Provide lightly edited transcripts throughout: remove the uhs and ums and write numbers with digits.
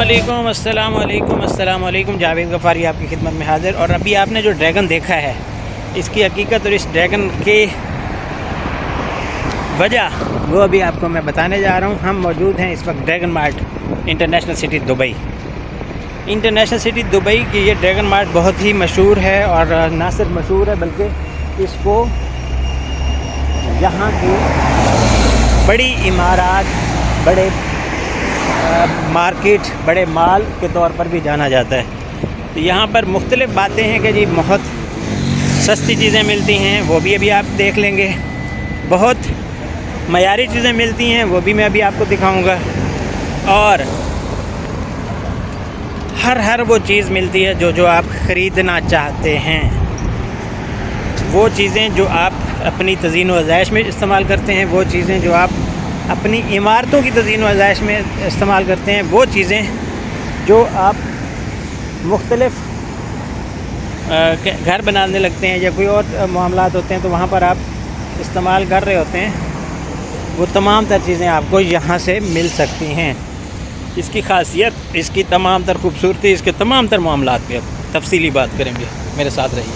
अस्सलामुअलैकुम जावेद गफ़ारी आपकी खिदमत में हाज़िर। और अभी आपने जो ड्रैगन देखा है, इसकी हकीकत और इस ड्रैगन के वजह वो अभी आपको मैं बताने जा रहा हूँ। हम मौजूद हैं इस वक्त dragon mart international city Dubai. International city Dubai की ये ड्रैगन मार्ट बहुत ही मशहूर है, और ना सिर्फ मशहूर है बल्कि इसको यहाँ की बड़ी इमारत, बड़े मार्केट, बड़े माल के तौर पर भी जाना जाता है। तो यहाँ पर मुख्तलिफ़ बातें हैं कि जी बहुत सस्ती चीज़ें मिलती हैं, वो भी अभी आप देख लेंगे। बहुत मयारी चीज़ें मिलती हैं, वो भी मैं अभी आपको दिखाऊंगा। और हर वो चीज़ मिलती है जो आप ख़रीदना चाहते हैं। वो चीज़ें जो आप अपनी तज़ीन व आज़ाइश में इस्तेमाल करते हैं, वो चीज़ें जो आप अपनी इमारतों की तज़ीन व आज़ाइश में इस्तेमाल करते हैं, वो चीज़ें जो आप मुख्तलिफ़ घर बनाने लगते हैं या कोई और मामलात होते हैं तो वहाँ पर आप इस्तेमाल कर रहे होते हैं, वो तमाम तर चीज़ें आपको यहाँ से मिल सकती हैं। इसकी ख़ासियत, इसकी तमाम तर खूबसूरती, इसके तमाम तर मामलात पे अब तफसीली बात करेंगे। मेरे साथ रहिए।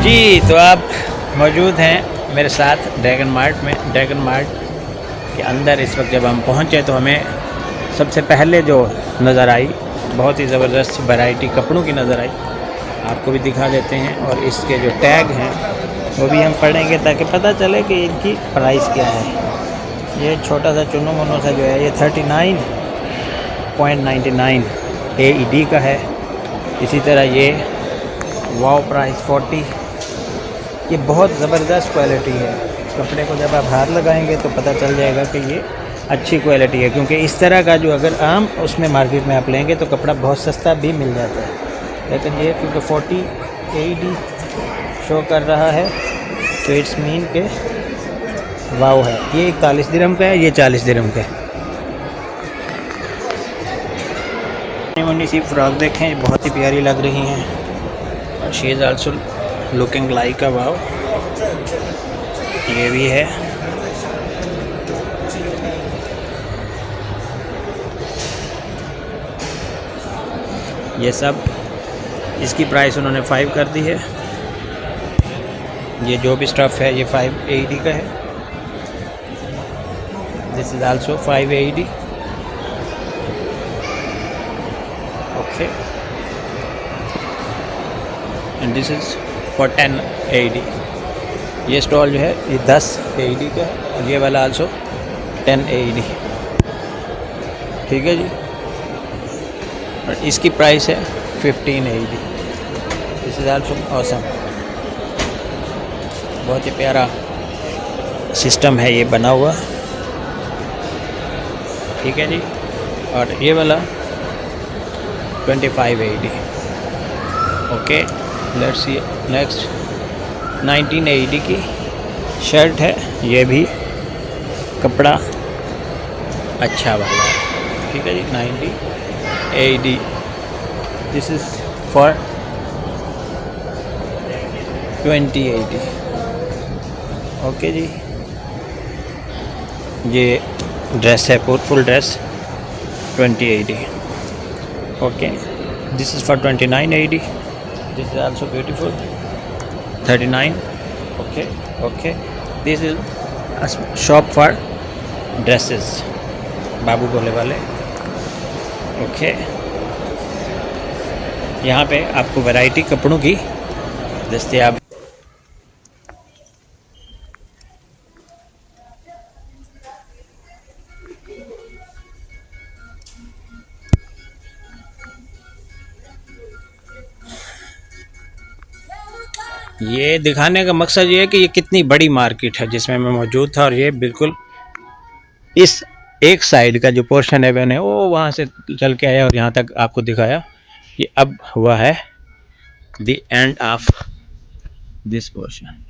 जी, तो आप मौजूद हैं मेरे साथ ड्रैगन मार्ट में। ड्रैगन मार्ट के अंदर इस वक्त जब हम पहुँचे तो हमें सबसे पहले जो नज़र आई, बहुत ही ज़बरदस्त वैरायटी कपड़ों की नज़र आई। आपको भी दिखा देते हैं, और इसके जो टैग हैं वो भी हम पढ़ेंगे ताकि पता चले कि इनकी प्राइस क्या है। ये छोटा सा चुनो मुनो सा जो है, ये 39.99 AED का है। इसी तरह ये वाव प्राइस 40। ये बहुत ज़बरदस्त क्वालिटी है। इस कपड़े को जब आप हाथ लगाएंगे तो पता चल जाएगा कि ये अच्छी क्वालिटी है, क्योंकि इस तरह का जो अगर आम उसमें मार्केट में आप लेंगे तो कपड़ा बहुत सस्ता भी मिल जाता है। लेकिन ये क्योंकि 40 AED शो कर रहा है तो इट्स मीन के वाव है। ये 41 दिरहम का है, ये 40 दिरहम का है। मुन्नी सी फ्रॉक देखें, बहुत ही प्यारी लग रही हैं। और she is also looking like a wow. ये भी है। ये सब, इसकी प्राइस उन्होंने 5 कर दी है। ये जो भी स्टफ़ है ये 5 AED का है। This is also 5 AED। Okay, and this is for 10 AED। ये स्टॉल जो है ये 10 AED का है, और ये वाला आल्सो 10 AED। ठीक है जी। और इसकी प्राइस है 15 AED। This is also awesome. बहुत ही प्यारा सिस्टम है ये बना हुआ। ठीक है जी। और ये वाला 25 AED। Okay, let's see next. 19 AED की शर्ट है। ये भी कपड़ा अच्छा वाला है। ठीक है जी। 90 AED। This is for 20 AED। Okay जी। ये ड्रेस है, full dress 20 AED। Okay, this is for 29 AED। This is also beautiful 39। Okay, this is shop for dresses, बाबू भोले वाले। ओके, यहाँ पे आपको वैरायटी कपड़ों की दस्तयाब। ये दिखाने का मकसद ये है कि ये कितनी बड़ी मार्केट है जिसमें मैं मौजूद था, और ये बिल्कुल इस एक साइड का जो पोर्शन है मैंने वो वहाँ से चल के आया और यहाँ तक आपको दिखाया कि अब हुआ है the end of this portion.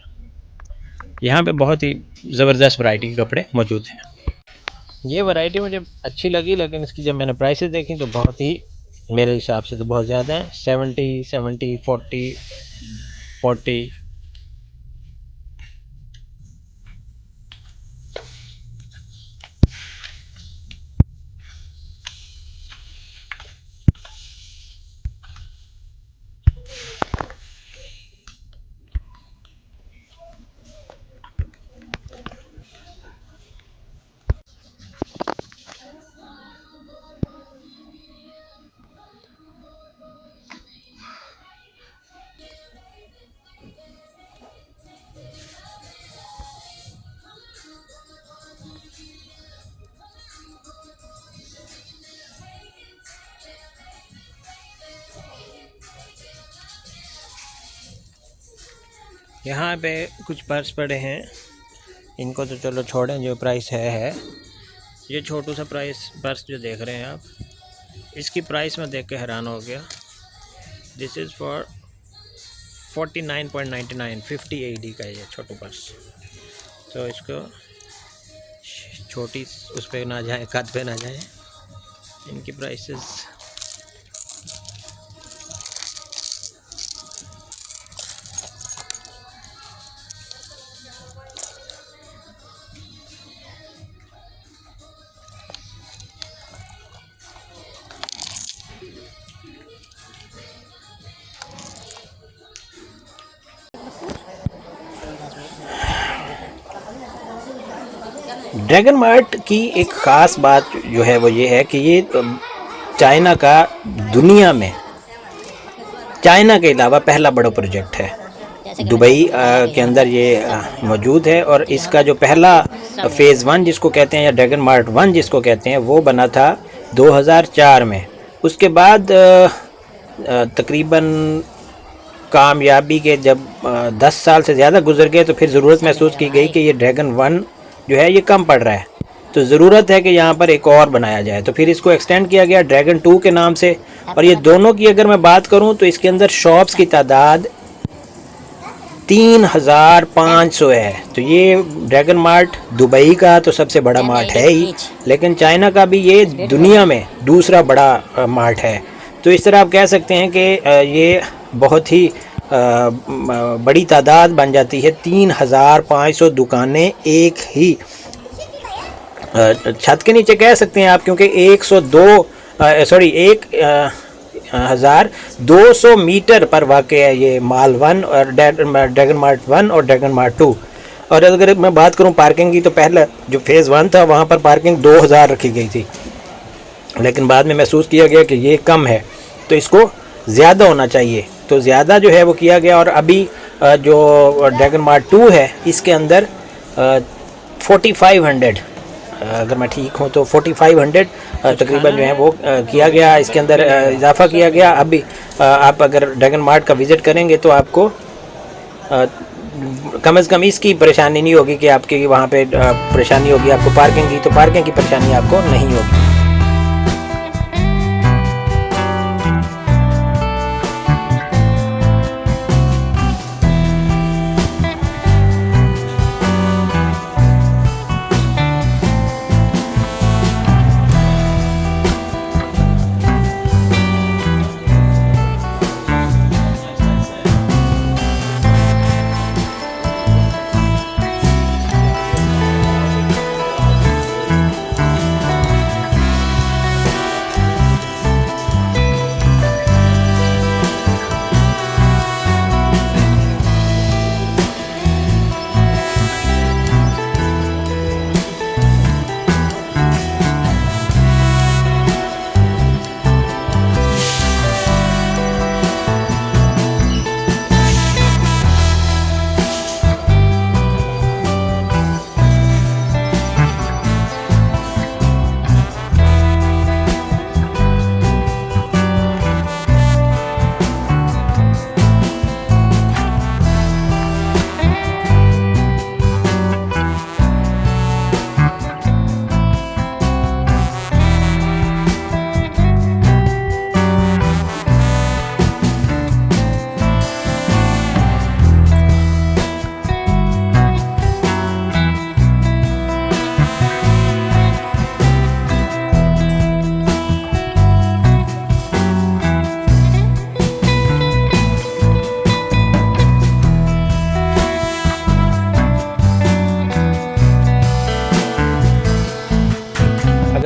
यहाँ पे बहुत ही ज़बरदस्त वैरायटी के कपड़े मौजूद हैं। ये वैरायटी मुझे अच्छी लगी, लेकिन इसकी जब मैंने प्राइसेस देखी तो बहुत ही, मेरे हिसाब से तो बहुत ज़्यादा है। 70 40। यहाँ पे कुछ पर्स पड़े हैं, इनको तो चलो छोड़ें, जो प्राइस है। ये छोटू सा पर्स जो देख रहे हैं आप, इसकी प्राइस मैं देख के हैरान हो गया। दिस इज़ फॉर 49.99, 50 AD का ये छोटू पर्स। तो इसको छोटी उस पर ना जाए, कद पे ना जाए। इनकी प्राइसेस ड्रैगन मार्ट की एक ख़ास बात जो है वो ये है कि ये चाइना का, दुनिया में चाइना के अलावा पहला बड़ा प्रोजेक्ट है। दुबई के अंदर ये मौजूद है, और इसका जो पहला फ़ेज़ 1 जिसको कहते हैं, या ड्रैगन मार्ट 1 जिसको कहते हैं, वो बना था 2004 में। उसके बाद तकरीबन कामयाबी के जब 10 साल से ज़्यादा गुजर गए तो फिर ज़रूरत महसूस की गई कि ये ड्रैगन 1 जो है ये कम पड़ रहा है, तो ज़रूरत है कि यहाँ पर एक और बनाया जाए। तो फिर इसको एक्सटेंड किया गया ड्रैगन 2 के नाम से। और ये दोनों की अगर मैं बात करूँ तो इसके अंदर शॉप्स की तादाद 3500 है। तो ये ड्रैगन मार्ट दुबई का तो सबसे बड़ा मार्ट है ही, लेकिन चाइना का भी ये दुनिया में दूसरा बड़ा मार्ट है। तो इस तरह आप कह सकते हैं कि ये बहुत ही बड़ी तादाद बन जाती है। 3500 दुकानें एक ही छत के नीचे कह सकते हैं आप, क्योंकि 1200 मीटर पर वाक़ है ये माल 1 और ड्रैगन मार्ट 1 और ड्रैगन मार्ट 2। और अगर मैं बात करूं पार्किंग की, तो पहले जो फ़ेज़ 1 था वहां पर पार्किंग 2000 रखी गई थी, लेकिन बाद में महसूस किया गया कि ये कम है, तो इसको ज़्यादा होना चाहिए। तो ज़्यादा जो है वो किया गया, और अभी जो ड्रैगन मार्ट 2 है इसके अंदर 4500, अगर मैं ठीक हूँ तो 4500 तकरीबन जो है वो किया गया, इसके अंदर इजाफ़ा किया गया। अभी आप अगर ड्रैगन मार्ट का विज़िट करेंगे तो आपको कम से कम इसकी परेशानी नहीं होगी कि आपके वहाँ पे परेशानी होगी आपको पार्किंग की, तो पार्किंग की परेशानी आपको नहीं होगी।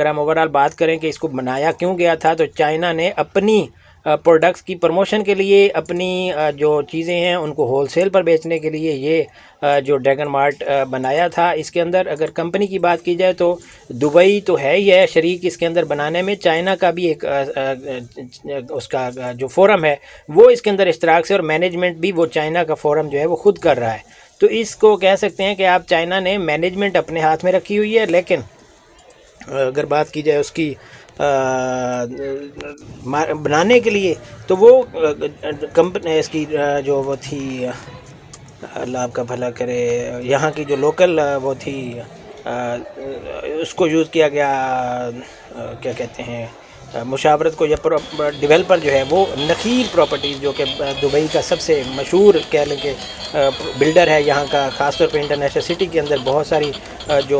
अगर हम ओवरऑल बात करें कि इसको बनाया क्यों गया था, तो चाइना ने अपनी प्रोडक्ट्स की प्रमोशन के लिए, अपनी जो चीज़ें हैं उनको होलसेल पर बेचने के लिए ये जो ड्रैगन मार्ट बनाया था। इसके अंदर अगर कंपनी की बात की जाए तो दुबई तो है ही है शरीक इसके अंदर बनाने में, चाइना का भी एक उसका जो फोरम है वो इसके अंदर इश्तराक से, और मैनेजमेंट भी वो चाइना का फोरम जो है वो खुद कर रहा है। तो इसको कह सकते हैं कि आप चाइना ने मैनेजमेंट अपने हाथ में रखी हुई है। लेकिन अगर बात की जाए उसकी बनाने के लिए, तो वो कंपनी इसकी जो वो थी, अल्लाह आपका भला करे, यहाँ की जो लोकल वो थी, उसको यूज़ किया गया, क्या कहते हैं, मुशावरत को, या डेवलपर जो है वो नखील प्रॉपर्टीज़, जो कि दुबई का सबसे मशहूर कह लें कि बिल्डर है यहाँ का, ख़ासतौर पे इंटरनेशनल सिटी के अंदर बहुत सारी जो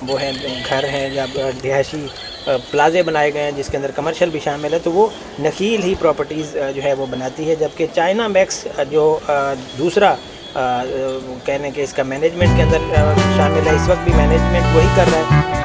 वो हैं घर हैं या रिहायशी प्लाजे बनाए गए हैं जिसके अंदर कमर्शियल भी शामिल है, तो वो नखील ही प्रॉपर्टीज़ जो है वो बनाती है। जबकि चाइना मैक्स जो दूसरा कहने के इसका मैनेजमेंट के अंदर शामिल है, इस वक्त भी मैनेजमेंट वही कर रहा है।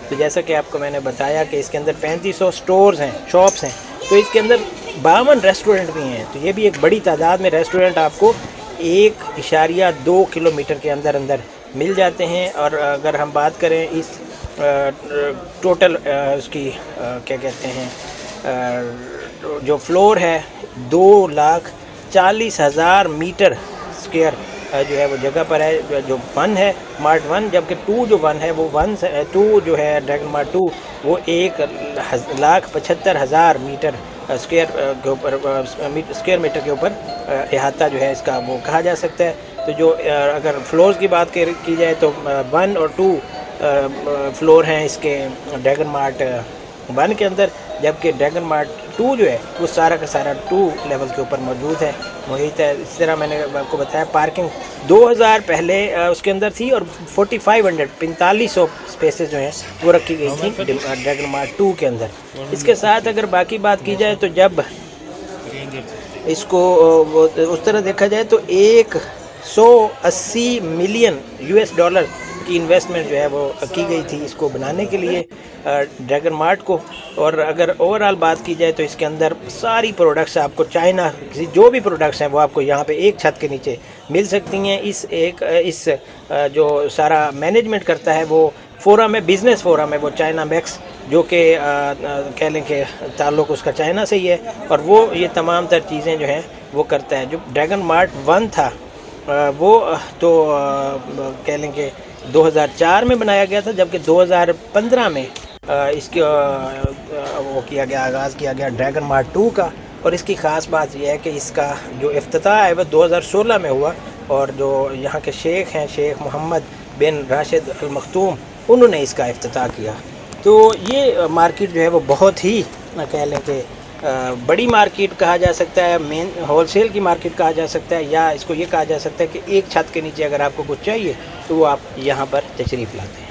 तो जैसा कि आपको मैंने बताया कि इसके अंदर 3500 स्टोर्स हैं, शॉप्स हैं, तो इसके अंदर 52 रेस्टोरेंट भी हैं। तो ये भी एक बड़ी तादाद में रेस्टोरेंट आपको 1.2 किलोमीटर के अंदर अंदर मिल जाते हैं। और अगर हम बात करें इस टोटल उसकी क्या कहते हैं जो फ्लोर है 2,40,000 मीटर स्क्वायर जो है वो जगह पर है, जो 1 है मार्ट 1, जबकि 2 जो 1 है वो 2 जो है ड्रैगन मार्ट 2 वो 1,75,000 मीटर स्क्वायर के ऊपर स्क्वायर मीटर के ऊपर अहाता जो है इसका वो कहा जा सकता है। तो जो अगर फ्लोर्स की बात की जाए तो 1 और 2 फ्लोर हैं इसके ड्रैगन मार्ट 1 के अंदर, जबकि ड्रैगन मार्ट 2 जो है वो सारा का सारा 2 लेवल के ऊपर मौजूद है, मुहित है। इस तरह मैंने आपको बताया पार्किंग 2000 पहले उसके अंदर थी और 4500 स्पेसेस जो हैं वो रखी गई थी ड्रैगन मार्ट 2 के अंदर। इसके साथ अगर बाकी बात की जाए तो जब इसको उस तरह देखा जाए तो 180 मिलियन US$ की इन्वेस्टमेंट जो है वो की गई थी इसको बनाने के लिए ड्रैगन मार्ट को। और अगर ओवरऑल बात की जाए तो इसके अंदर सारी प्रोडक्ट्स आपको चाइना की जो भी प्रोडक्ट्स हैं वो आपको यहाँ पे एक छत के नीचे मिल सकती हैं। इस जो सारा मैनेजमेंट करता है वो फोरम है, बिज़नेस फोरम है वो चाइना मैक्स, जो कि कह लें कि ताल्लुक़ उसका चाइना से ही है, और वो ये तमाम तर चीज़ें जो हैं वो करता है। जो ड्रैगन मार्ट 1 था वो तो कह लें कि 2004 में बनाया गया था, जबकि 2015 में इसके वो किया गया, आगाज़ किया गया ड्रैगन मार्ट 2 का। और इसकी ख़ास बात यह है कि इसका जो इफ्तिताह है वह 2016 में हुआ, और जो यहाँ के शेख हैं शेख मोहम्मद बिन राशिद अल मखतूम, उन्होंने इसका इफ्तिताह किया। तो ये मार्केट जो है वो बहुत ही कह लें कि बड़ी मार्केट कहा जा सकता है, मेन होलसेल की मार्केट कहा जा सकता है, या इसको ये कहा जा सकता है कि एक छत के नीचे अगर आपको कुछ चाहिए तो वो आप यहाँ पर तशरीफ़ लाते हैं।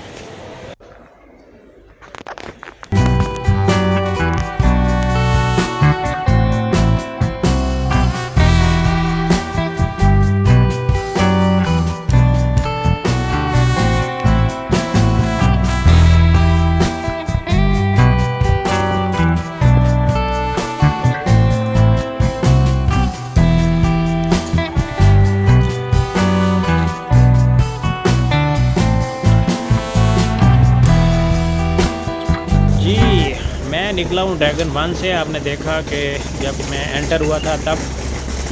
निकला हूँ ड्रैगन 1 से। आपने देखा कि जब मैं एंटर हुआ था तब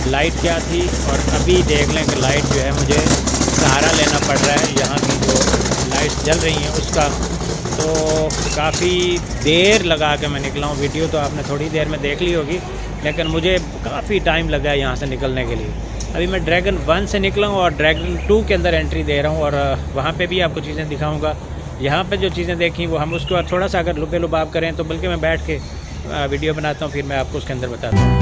लाइट क्या थी, और अभी देख लें कि लाइट जो है मुझे सहारा लेना पड़ रहा है यहाँ की जो लाइट जल रही हैं उसका। तो काफ़ी देर लगा के मैं निकला हूँ। वीडियो तो आपने थोड़ी देर में देख ली होगी, लेकिन मुझे काफ़ी टाइम लगा है यहाँ से निकलने के लिए। अभी मैं ड्रैगन 1 से निकला हूँ और ड्रैगन 2 के अंदर एंट्री दे रहा हूँ, और वहाँ पर भी आपको चीज़ें दिखाऊँगा। यहाँ पे जो चीज़ें देखी वो हम उसके बाद थोड़ा सा अगर लुबे लुबाब करें तो बल्कि मैं बैठ के वीडियो बनाता हूँ, फिर मैं आपको उसके अंदर बताता हूँ।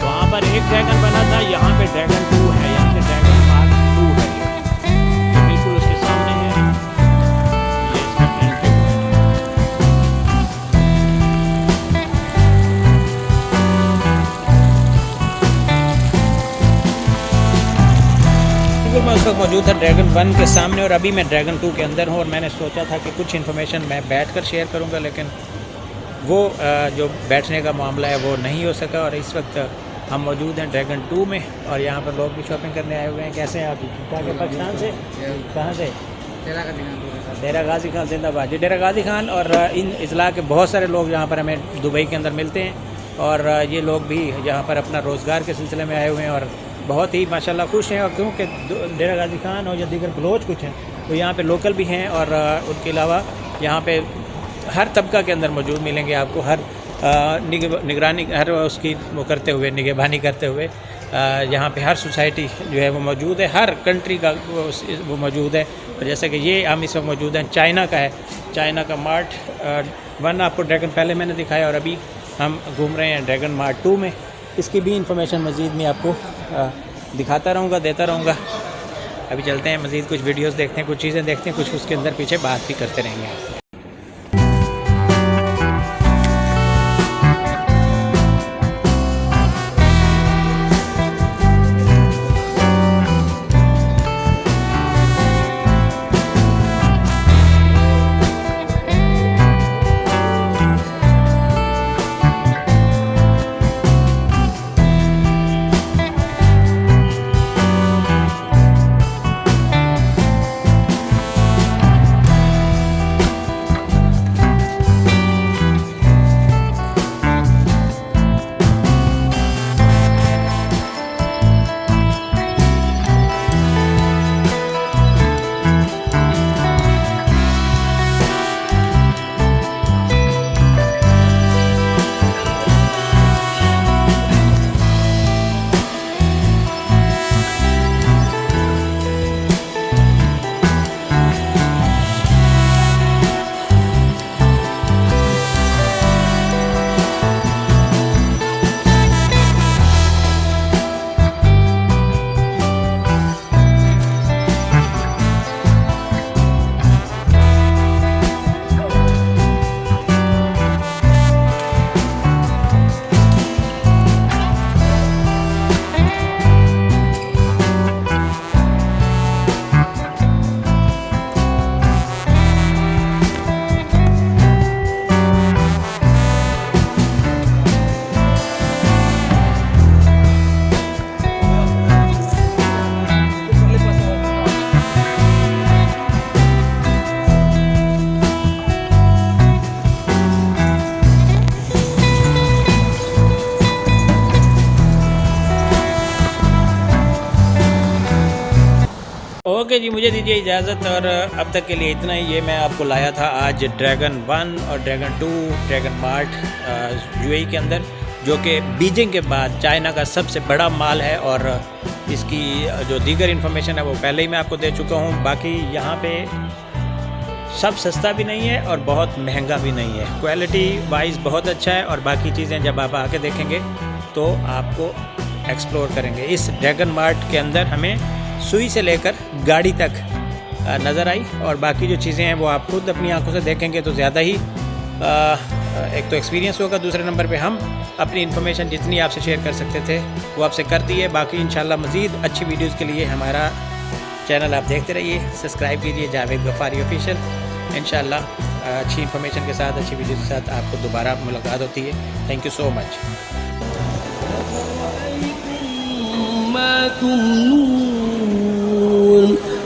वहाँ पर एक ड्रैगन बना था, यहाँ पे ड्रैगन 2 है, यानी कि ड्रैगन मार्क 2 है। ये बिल्कुल उसके सामने है, ये इसका एंट्री पॉइंट है। मैं उस वक्त मौजूद था ड्रैगन 1 के सामने, और अभी मैं ड्रैगन 2 के अंदर हूँ। और मैंने सोचा था कि कुछ इन्फॉर्मेशन मैं बैठकर शेयर करूँगा, लेकिन वो जो बैठने का मामला है वो नहीं हो सका। और इस वक्त हम मौजूद हैं ड्रैगन 2 में, और यहाँ पर लोग भी शॉपिंग करने आए हुए हैं। कैसे हैं आप? पाकिस्तान से? कहाँ से? डेरा गाजी खान जिंदाबाद जी। डेरा गाजी खान और इन अजला के बहुत सारे लोग यहाँ पर हमें दुबई के अंदर मिलते हैं, और ये लोग भी यहाँ पर अपना रोज़गार के सिलसिले में आए हुए हैं, और बहुत ही माशाल्लाह खुश हैं। और क्योंकि डेरा गाजी खान और या दीगर बलोच कुछ हैं वो यहाँ पे लोकल भी हैं, और उनके अलावा यहाँ पे हर तबका के अंदर मौजूद मिलेंगे आपको, हर निगरानी हर उसकी वो करते हुए, निगहबानी करते हुए यहाँ पे हर सोसाइटी जो है वो मौजूद है, हर कंट्री का वो मौजूद है। और जैसे कि ये हम इस वक्त मौजूद हैं चाइना का है, चाइना का मार्ट 1 आपको ड्रैगन पहले मैंने दिखाया, और अभी हम घूम रहे हैं ड्रैगन मार्ट 2 में। इसकी भी इंफॉर्मेशन मज़ीद मैं आपको दिखाता रहूँगा, देता रहूँगा। अभी चलते हैं मज़ीद कुछ वीडियोस देखते हैं, कुछ चीज़ें देखते हैं, कुछ उसके अंदर पीछे बात भी करते रहेंगे। ओके जी, मुझे दीजिए इजाज़त और अब तक के लिए इतना ही। ये मैं आपको लाया था आज ड्रैगन 1 और ड्रैगन 2 ड्रैगन मार्ट यूएई के अंदर, जो कि बीजिंग के बाद चाइना का सबसे बड़ा मॉल है। और इसकी जो दीगर इन्फॉर्मेशन है वो पहले ही मैं आपको दे चुका हूँ। बाकी यहाँ पे सब सस्ता भी नहीं है और बहुत महंगा भी नहीं है, क्वालिटी वाइज बहुत अच्छा है। और बाकी चीज़ें जब आप आके देखेंगे तो आपको एक्सप्लोर करेंगे। इस ड्रैगन मार्ट के अंदर हमें सुई से लेकर गाड़ी तक नज़र आई, और बाकी जो चीज़ें हैं वो आप खुद अपनी आंखों से देखेंगे तो ज़्यादा ही एक तो एक्सपीरियंस होगा, दूसरे नंबर पे हम अपनी इन्फॉर्मेशन जितनी आपसे शेयर कर सकते थे वो आपसे कर दी है। बाकी इंशाल्लाह मज़ीद अच्छी वीडियोज़ के लिए हमारा चैनल आप देखते रहिए, सब्सक्राइब कीजिए जावेद गफ़ारी ऑफिशियल। इंशाल्लाह अच्छी इन्फॉर्मेशन के साथ, अच्छी वीडियो के साथ आपको दोबारा मुलाकात होती है। Thank you so much.